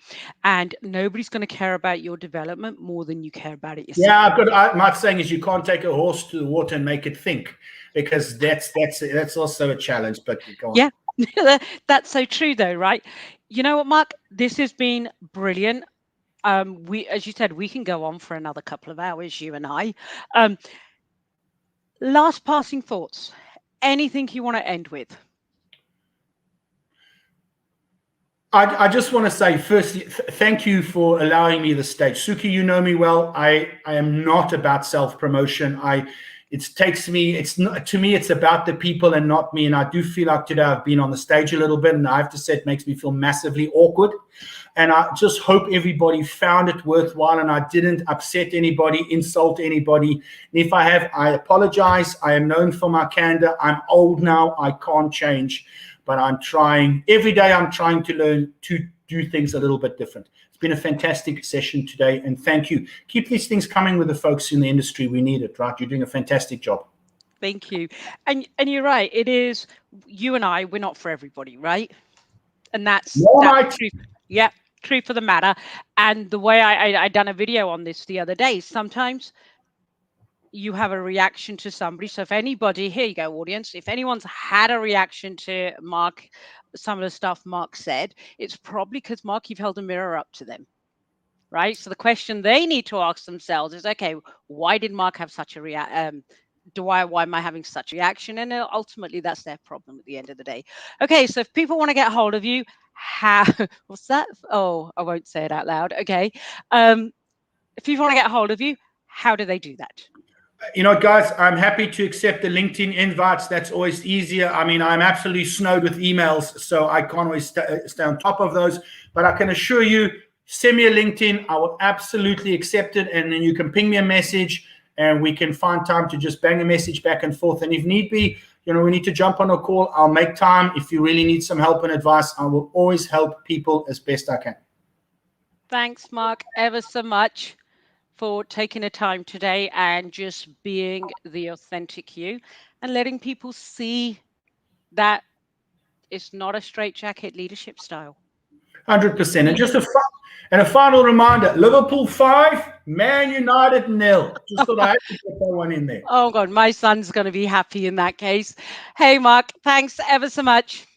And nobody's going to care about your development more than you care about it yourself. Yeah, my saying is you can't take a horse to the water and make it think, because that's also a challenge. But go on. Yeah, that's so true, though, right? You know what, Mark? This has been brilliant. As you said, we can go on for another couple of hours, you and I. Last passing thoughts. Anything you want to end with? I just want to say, firstly, thank you for allowing me the stage. Suki, you know me well. I am not about self-promotion. To me, it's about the people and not me. And I do feel like today I've been on the stage a little bit, and I have to say it makes me feel massively awkward. And I just hope everybody found it worthwhile and I didn't upset anybody, insult anybody. And if I have, I apologize. I am known for my candor. I'm old now. I can't change. But I'm trying. Every day I'm trying to learn to do things a little bit different. It's been a fantastic session today, and thank you. Keep these things coming with the folks in the industry. We need it, right? You're doing a fantastic job. Thank you. And you're right. It is, you and I, we're not for everybody, right? And that's true. Yeah, true for the matter. And the way I done a video on this the other day, sometimes you have a reaction to somebody. So if anybody, here you go, audience, if anyone's had a reaction to Mark, some of the stuff Mark said, it's probably because, Mark, you've held a mirror up to them, right? So the question they need to ask themselves is, okay, why did Mark have such a reaction? Why am I having such a reaction? And ultimately, that's their problem at the end of the day. Okay, so if people want to get hold of you, what's that? Oh, I won't say it out loud. Okay. If people want to get hold of you, how do they do that? Guys, I'm happy to accept the LinkedIn invites. That's always easier. I mean, I'm absolutely snowed with emails, so I can't always stay on top of those. But I can assure you, send me a LinkedIn. I will absolutely accept it. And then you can ping me a message and we can find time to just bang a message back and forth. And if need be, we need to jump on a call. I'll make time. If you really need some help and advice, I will always help people as best I can. Thanks, Mark, ever so much for taking the time today and just being the authentic you and letting people see That is not a straitjacket leadership style. 100%. And a final reminder: Liverpool 5, Man United nil. Just thought I had to get that one in there. Oh God, my son's going to be happy in that case. Hey, Mark, thanks ever so much.